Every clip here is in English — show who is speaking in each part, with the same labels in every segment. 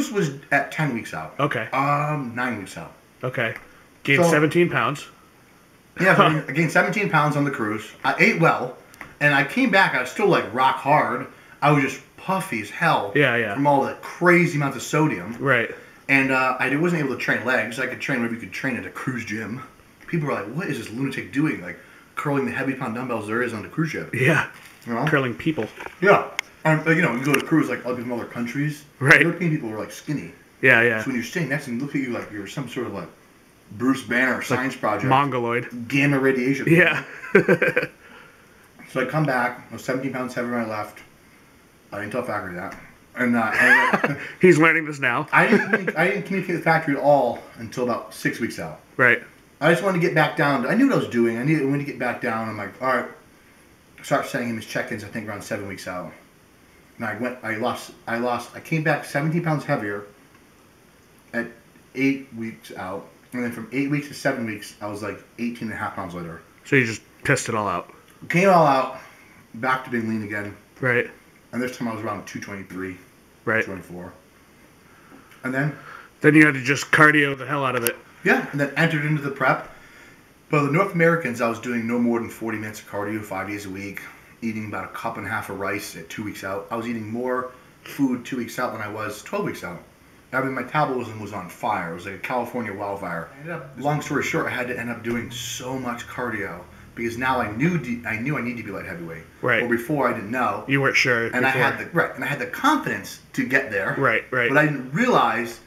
Speaker 1: cruise was at 10 weeks out.
Speaker 2: Okay.
Speaker 1: 9 weeks out.
Speaker 2: Okay. Gained 17 pounds.
Speaker 1: Yeah, so I gained 17 pounds on the cruise. I ate well, and I came back. I was still like rock hard. I was just puffy as hell.
Speaker 2: Yeah.
Speaker 1: From all the crazy amounts of sodium.
Speaker 2: Right.
Speaker 1: And I wasn't able to train legs. I could train whatever you could train at a cruise gym. People were like, "What is this lunatic doing? Like curling the heavy pound dumbbells there is on the cruise ship."
Speaker 2: Yeah.
Speaker 1: You know?
Speaker 2: Curling people.
Speaker 1: Yeah. And you know, you go to cruise like from other countries.
Speaker 2: Right.
Speaker 1: European people were like skinny.
Speaker 2: Yeah.
Speaker 1: So when you're sitting next to them, look at you like you're some sort of like Bruce Banner science project.
Speaker 2: Mongoloid.
Speaker 1: Gamma radiation.
Speaker 2: Yeah.
Speaker 1: So I come back. I was 17 pounds heavier when I left. I didn't tell factory that. And
Speaker 2: he's learning this now.
Speaker 1: I didn't communicate with the factory at all until about 6 weeks out.
Speaker 2: Right.
Speaker 1: I just wanted to get back down. I knew what I was doing. I wanted to get back down. I'm like, all right. Start sending him his check-ins. I think around 7 weeks out. And I came back 17 pounds heavier at 8 weeks out. And then from 8 weeks to 7 weeks, I was like 18.5 pounds lighter.
Speaker 2: So you just pissed it all out.
Speaker 1: Came all out. Back to being lean again.
Speaker 2: Right.
Speaker 1: And this time I was around 223.
Speaker 2: Right.
Speaker 1: 24. And then?
Speaker 2: Then you had to just cardio the hell out of it.
Speaker 1: Yeah. And then entered into the prep. But the North Americans, I was doing no more than 40 minutes of cardio 5 days a week. Eating about a cup and a half of rice at 2 weeks out. I was eating more food 2 weeks out than I was 12 weeks out. I mean, my metabolism was on fire. It was like a California wildfire. Long story short, I had to end up doing so much cardio because now I knew I need to be light heavyweight.
Speaker 2: Right.
Speaker 1: Or before I didn't know.
Speaker 2: You weren't sure.
Speaker 1: And I had the confidence to get there.
Speaker 2: Right.
Speaker 1: But I didn't realize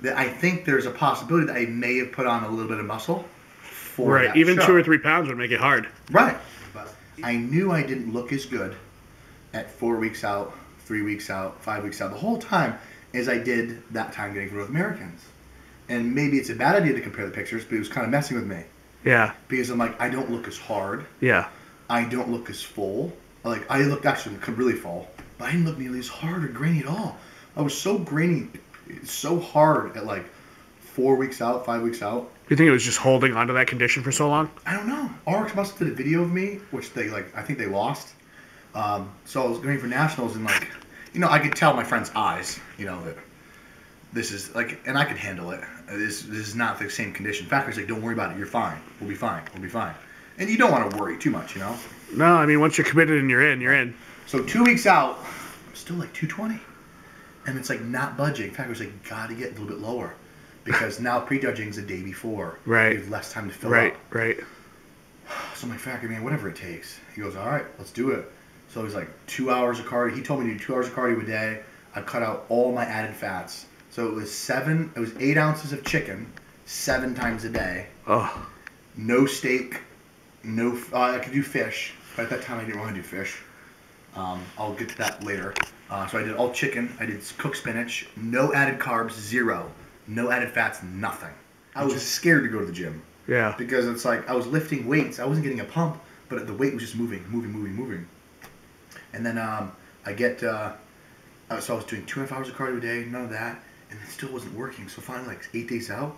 Speaker 1: that I think there's a possibility that I may have put on a little bit of muscle. For that
Speaker 2: Even
Speaker 1: show.
Speaker 2: 2 or 3 pounds would make it hard.
Speaker 1: Right. But I knew I didn't look as good at 4 weeks out, 3 weeks out, 5 weeks out, the whole time as I did that time getting for North Americans. And maybe it's a bad idea to compare the pictures, but it was kind of messing with me.
Speaker 2: Yeah.
Speaker 1: Because I'm like, I don't look as hard.
Speaker 2: Yeah.
Speaker 1: I don't look as full. Like, I looked actually really full, but I didn't look nearly as hard or grainy at all. I was so grainy, so hard at like 4 weeks out, 5 weeks out.
Speaker 2: You think it was just holding onto that condition for so long?
Speaker 1: I don't know. RX must have did a video of me, which I think they lost. So I was going for nationals and like, you know, I could tell my friend's eyes, you know, that this is like, and I could handle it. This is not the same condition. Factory's like, don't worry about it. You're fine. We'll be fine. We'll be fine. And you don't want to worry too much, you know?
Speaker 2: No, I mean, once you're committed and you're in, you're in.
Speaker 1: So 2 weeks out, I'm still like 220. And it's like not budging. Factory's like, gotta get a little bit lower. Because now prejudging's the day before.
Speaker 2: Right.
Speaker 1: You have less time to fill up.
Speaker 2: Right.
Speaker 1: So I'm like, Factory, man, whatever it takes. He goes, all right, let's do it. So it was like 2 hours of cardio. He told me to do 2 hours of cardio a day. I cut out all my added fats. So it was 8 ounces of chicken, 7 times a day.
Speaker 2: Oh.
Speaker 1: No steak, I could do fish, but at that time I didn't want to do fish. I'll get to that later. So I did all chicken, I did cooked spinach, no added carbs, 0. No added fats, nothing. I was scared to go to the gym.
Speaker 2: Yeah.
Speaker 1: Because it's like, I was lifting weights, I wasn't getting a pump, but the weight was just moving. And then so I was doing 2.5 hours of cardio a day, none of that, and it still wasn't working. So finally, like 8 days out,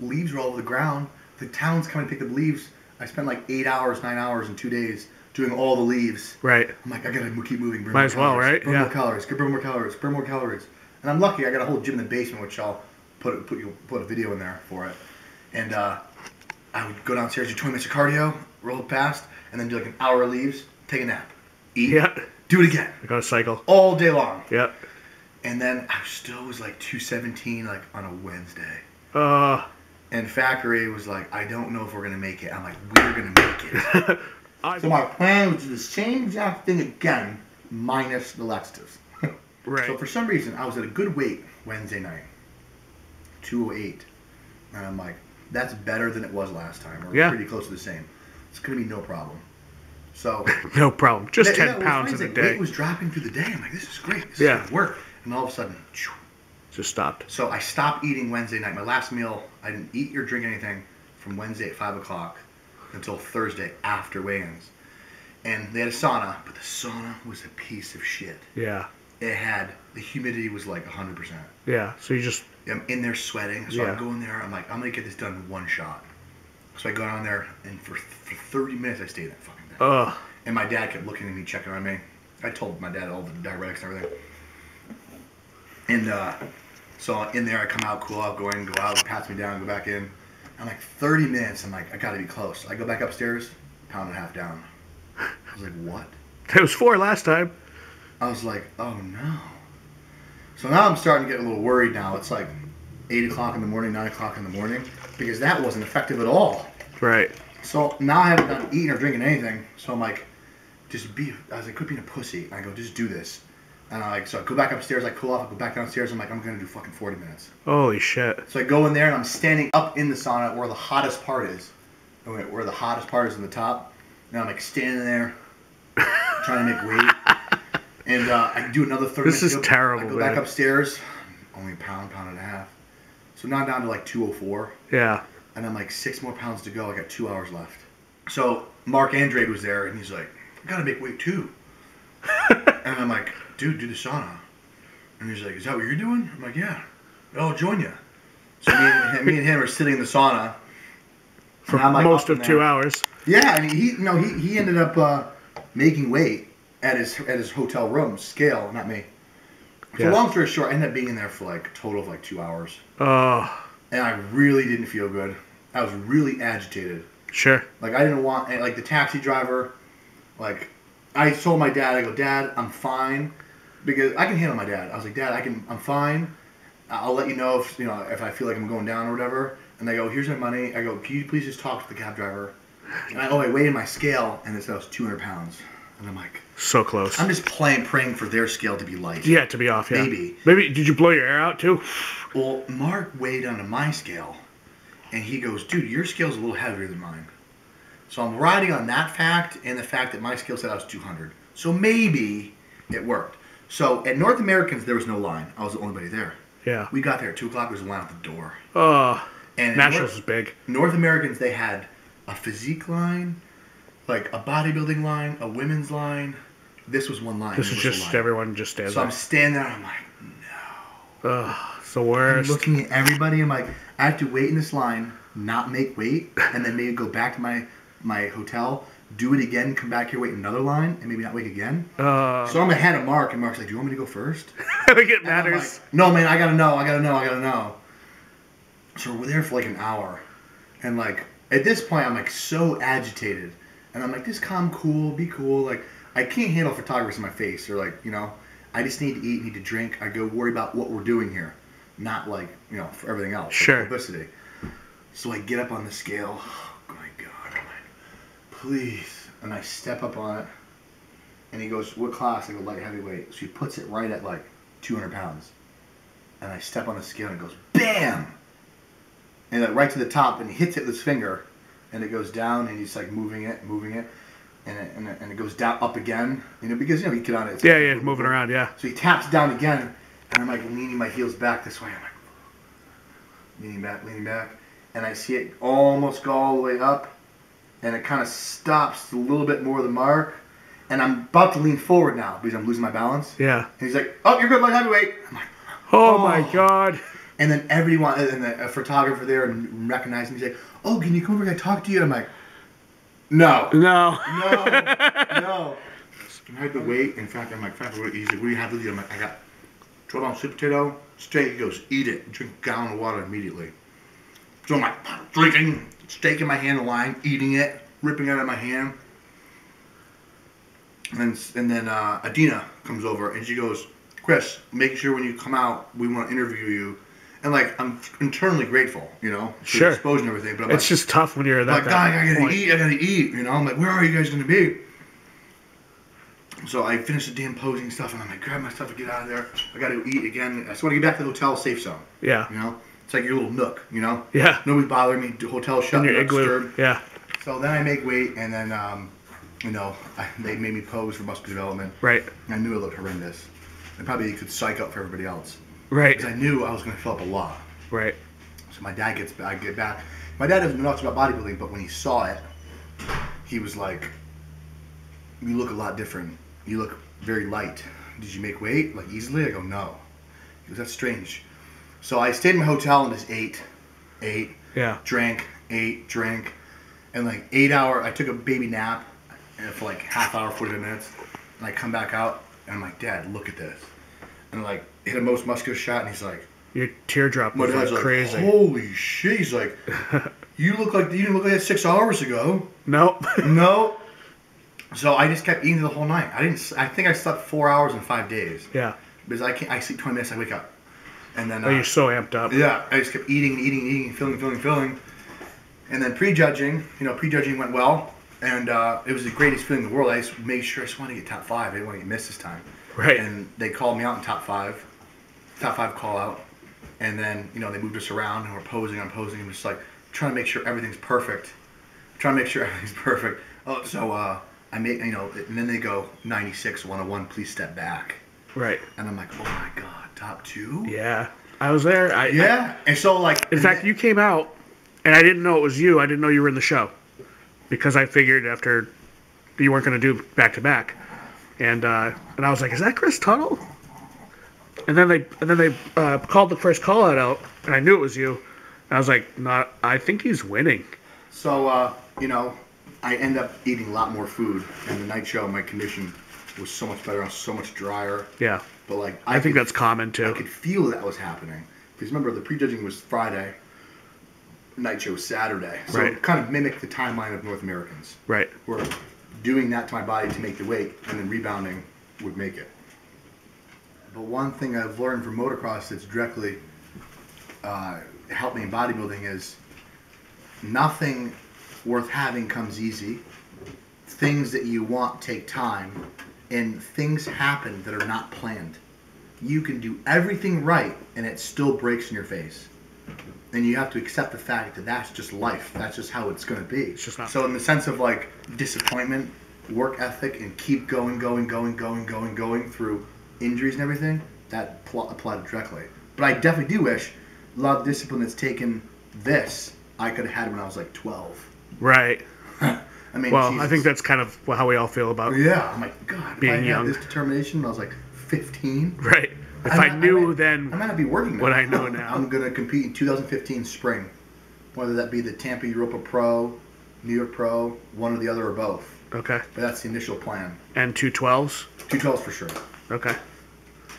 Speaker 1: leaves were all over the ground. The town's coming to pick up leaves. I spent like 8 hours, 9 hours in 2 days doing all the leaves.
Speaker 2: Right.
Speaker 1: I'm like, I gotta keep moving.
Speaker 2: Might as well, right?
Speaker 1: Burn more calories. Burn more calories. And I'm lucky. I got a whole gym in the basement, which I'll put a video in there for it. And I would go downstairs, do 20 minutes of cardio, roll it past, and then do like an hour of leaves, take a nap, eat, do it again.
Speaker 2: I got a cycle
Speaker 1: all day long.
Speaker 2: Yeah.
Speaker 1: And then I still was like 217 like on a Wednesday. And Factory was like, I don't know if we're gonna make it. I'm like, we're gonna make it. So my plan was to do the same exact thing again, minus the laxatives.
Speaker 2: Right.
Speaker 1: So for some reason, I was at a good weight Wednesday night, 208, and I'm like, that's better than it was last time, or pretty close to the same. It's gonna be no problem. So
Speaker 2: no problem. Just 10 pounds in a day.
Speaker 1: Weight was dropping through the day. I'm like, this is great. This is gonna work. And all of a sudden,
Speaker 2: just stopped.
Speaker 1: So I stopped eating Wednesday night. My last meal, I didn't eat or drink anything from Wednesday at 5 o'clock until Thursday after weigh-ins. And they had a sauna, but the sauna was a piece of shit.
Speaker 2: Yeah.
Speaker 1: The humidity was like 100%.
Speaker 2: Yeah, so you just...
Speaker 1: I'm in there sweating, so I go in there, I'm like, I'm going to get this done in one shot. So I go down there, and for 30 minutes I stayed in that fucking thing. And my dad kept looking at me, checking on me. I told my dad all the diuretics and everything. And So in there, I come out, cool out, go out, pats me down, go back in. I'm like 30 minutes. I'm like, I gotta be close. I go back upstairs, pound and a half down. I was like, what?
Speaker 2: It was 4 last time.
Speaker 1: I was like, oh no. So now I'm starting to get a little worried now. It's like 8 o'clock in the morning, 9 o'clock in the morning, because that wasn't effective at all.
Speaker 2: Right.
Speaker 1: So now I haven't done eating or drinking anything. So I'm like, I was like, quit being a pussy. And I go, just do this. And so I go back upstairs, I cool off, I go back downstairs, I'm like, I'm gonna do fucking 40 minutes.
Speaker 2: Holy shit.
Speaker 1: So I go in there and I'm standing up in the sauna where the hottest part is. Where the hottest part is in the top. And I'm like standing there, trying to make weight. And I do another 30 minutes.
Speaker 2: This is terrible,
Speaker 1: I go back upstairs, only a pound and a half. So now I'm down to like 204.
Speaker 2: Yeah.
Speaker 1: And I'm like 6 more pounds to go. I got 2 hours left. So Mark Andrade was there and he's like, I gotta make weight too. And I'm like, dude, do the sauna. And he's like, is that what you're doing? I'm like, yeah. I'll join you. So me and him are sitting in the sauna.
Speaker 2: For
Speaker 1: like
Speaker 2: most of 2 hours.
Speaker 1: Yeah, and he ended up making weight at his hotel room scale, not me. So
Speaker 2: Yeah.
Speaker 1: long story short, I ended up being in there for like a total of like 2 hours.
Speaker 2: Oh.
Speaker 1: And I really didn't feel good. I was really agitated.
Speaker 2: Sure.
Speaker 1: Like I didn't want, like the taxi driver, like I told my dad, I go, Dad, I'm fine, because I can handle my dad. I was like, Dad, I'm fine. I'll let you know if I feel like I'm going down or whatever. And they go, here's my money. I go, can you please just talk to the cab driver? And I weighed my scale, and it said I was 200 pounds. And I'm like,
Speaker 2: so close.
Speaker 1: I'm just praying for their scale to be light.
Speaker 2: Yeah, to be off, yeah.
Speaker 1: Maybe.
Speaker 2: Did you blow your air out too?
Speaker 1: Well, Mark weighed onto my scale, and he goes, dude, your scale's a little heavier than mine. So I'm riding on that fact and the fact that my scale said I was 200. So maybe it worked. So at North Americans, there was no line. I was the only buddy there.
Speaker 2: Yeah.
Speaker 1: We got there at 2 o'clock. There was a line at the door.
Speaker 2: Oh.
Speaker 1: And
Speaker 2: Nationals is big.
Speaker 1: North Americans, they had a physique line, like a bodybuilding line, a women's line. This was one line.
Speaker 2: This is just everyone just stands
Speaker 1: So
Speaker 2: there.
Speaker 1: I'm standing there and I'm like, no.
Speaker 2: Ugh, it's the worst.
Speaker 1: I'm looking at everybody. I'm like, I have to wait in this line, not make weight, and then maybe go back to my hotel, do it again, come back here, wait another line, and maybe not wait again. So I'm ahead of Mark, and Mark's like, do you want me to go first?
Speaker 2: I think it matters.
Speaker 1: Like, no, man, I gotta know. So we're there for like an hour. And like, at this point, I'm like so agitated. And I'm like, just calm, cool, be cool. Like, I can't handle photographers in my face. Or like, I just need to eat, need to drink. I go worry about what we're doing here. Not like, for everything else.
Speaker 2: Sure.
Speaker 1: Like publicity. So I get up on the scale. Oh my God. I'm like, please. And I step up on it. And he goes, what class? I go, light heavyweight. So he puts it right at like 200 pounds. And I step on the scale and it goes, BAM! And like right to the top, and he hits it with his finger, and it goes down, and he's like moving it, and it goes down, up again, because you get on it.
Speaker 2: Yeah, moving around, yeah.
Speaker 1: So he taps down again, and I'm like leaning my heels back this way. I'm like leaning back, and I see it almost go all the way up, and it kind of stops a little bit more than Mark, and I'm about to lean forward now because I'm losing my balance.
Speaker 2: Yeah.
Speaker 1: And he's like, "Oh, you're good, light heavyweight." I'm like,
Speaker 2: "Oh my God."
Speaker 1: And then everyone, and the photographer there recognized me. He's like, "Oh, can you come over and talk to you?" And I'm like, No. I had to wait. In fact, I'm like, he's like, what do you have with you? I'm like, I got 12-ounce sweet potato, steak. He goes, eat it. Drink a gallon of water immediately. So I'm like, drinking, steak in my hand, line, eating it, ripping it out of my hand. And then Adina comes over and she goes, Chris, make sure when you come out, we want to interview you. And like, I'm internally grateful, for
Speaker 2: sure.
Speaker 1: the exposure and everything. But
Speaker 2: it's just tough when you're that.
Speaker 1: Like, I gotta eat. I'm like, where are you guys gonna be? So I finished the damn posing stuff, and I'm like, grab my stuff and get out of there. I gotta eat again. I just want to get back to the hotel safe zone.
Speaker 2: Yeah.
Speaker 1: It's like your little nook.
Speaker 2: Yeah.
Speaker 1: Nobody's bothering me. The hotel shut.
Speaker 2: In your igloo. Yeah.
Speaker 1: So then I make weight, and then they made me pose for muscular development.
Speaker 2: Right.
Speaker 1: I knew it looked horrendous. And probably could psych up for everybody else.
Speaker 2: Right.
Speaker 1: Because I knew I was going to fill up a lot.
Speaker 2: Right.
Speaker 1: So my dad I get back. My dad doesn't know much about bodybuilding, but when he saw it, he was like, you look a lot different. You look very light. Did you make weight, like easily? I go, no. He goes, that's strange. So I stayed in my hotel and just ate, drank. And like 8 hour, I took a baby nap for like half hour, 45 minutes. And I come back out and I'm like, Dad, look at this. And like, hit a most muscular shot and he's like,
Speaker 2: Your teardrop
Speaker 1: My
Speaker 2: was
Speaker 1: dad's
Speaker 2: like crazy.
Speaker 1: Holy shit! He's like, you didn't look like that 6 hours ago.
Speaker 2: Nope.
Speaker 1: No. So I just kept eating the whole night. I think I slept 4 hours in 5 days.
Speaker 2: Yeah.
Speaker 1: Because I sleep 20 minutes, I wake up. And then
Speaker 2: You're so amped up.
Speaker 1: Yeah, I just kept eating, filling. And then prejudging went well. And it was the greatest feeling in the world. I just made sure I just wanted to get top 5. I didn't want to get missed this time.
Speaker 2: Right.
Speaker 1: And they called me out in top 5 call out. And then, they moved us around and we're posing. I'm just like trying to make sure everything's perfect. Oh, so I make, and then they go 96, 101, please step back.
Speaker 2: Right.
Speaker 1: And I'm like, oh my God, top 2?
Speaker 2: Yeah. I was there.
Speaker 1: And so
Speaker 2: in fact, you came out and I didn't know it was you. I didn't know you were in the show because I figured after you weren't going to do back to back. And I was like, is that Chris Tuttle? And then they called the first call out and I knew it was you. And I was like, I think he's winning.
Speaker 1: So, I end up eating a lot more food, and the night show, my condition was so much better. I was so much drier.
Speaker 2: Yeah.
Speaker 1: But
Speaker 2: I think that's common too.
Speaker 1: I could feel that was happening. Because remember, the prejudging was Friday, night show was Saturday. So
Speaker 2: right.
Speaker 1: It kind of mimicked the timeline of North Americans.
Speaker 2: Right.
Speaker 1: Where doing that to my body to make the weight, and then rebounding would make it. But one thing I've learned from motocross that's directly helped me in bodybuilding is nothing worth having comes easy. Things that you want take time, and things happen that are not planned. You can do everything right, and it still breaks in your face. And you have to accept the fact that that's just life. That's just how it's going to be.
Speaker 2: It's just not.
Speaker 1: So in the sense of disappointment, work ethic, and keep going through injuries and everything, that applied directly. But I definitely do wish a lot of discipline that's taken this, I could have had when I was 12.
Speaker 2: Right.
Speaker 1: I mean,
Speaker 2: well,
Speaker 1: Jesus.
Speaker 2: I think that's kind of how we all feel about
Speaker 1: Yeah, I'm like, God,
Speaker 2: being
Speaker 1: if I
Speaker 2: young.
Speaker 1: had this determination when I was 15.
Speaker 2: Right. If I knew then
Speaker 1: I might not be working now.
Speaker 2: what I know now.
Speaker 1: I'm going to compete in 2015 spring, whether that be the Tampa Europa Pro, New York Pro, one or the other or both.
Speaker 2: Okay.
Speaker 1: But that's the initial plan.
Speaker 2: And 212s?
Speaker 1: 212s for sure.
Speaker 2: Okay.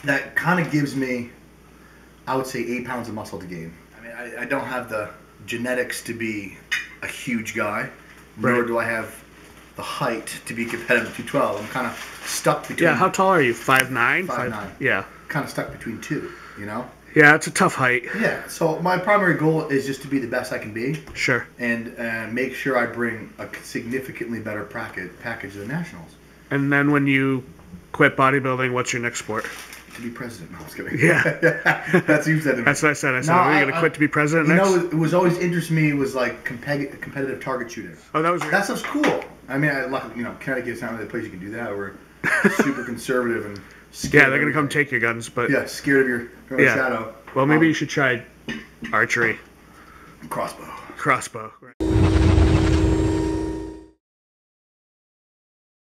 Speaker 1: That kind of gives me, I would say, 8 pounds of muscle to gain. I mean, I don't have the genetics to be a huge guy, nor
Speaker 2: Right.
Speaker 1: do I have the height to be competitive at 212. I'm kind of stuck between.
Speaker 2: Yeah, how tall are you? 5'9"?
Speaker 1: 5'9".
Speaker 2: Yeah.
Speaker 1: Kind of stuck between two,
Speaker 2: Yeah, it's a tough height.
Speaker 1: Yeah, so my primary goal is just to be the best I can be.
Speaker 2: Sure.
Speaker 1: And make sure I bring a significantly better package to the Nationals.
Speaker 2: And then when you quit bodybuilding, what's your next sport?
Speaker 1: To be president. No, I was kidding.
Speaker 2: Yeah.
Speaker 1: That's what you said to me.
Speaker 2: That's what I said. I said, are you going to quit to be president next?
Speaker 1: It was always interesting to me was competitive target shooting.
Speaker 2: Oh, that
Speaker 1: stuff's cool. I mean, Connecticut's not really a place you can do that. We're super conservative and scared.
Speaker 2: Yeah, they're going to come take your guns, but...
Speaker 1: Yeah, scared of your shadow.
Speaker 2: Well, maybe you should try archery.
Speaker 1: Crossbow.
Speaker 2: Crossbow. Right.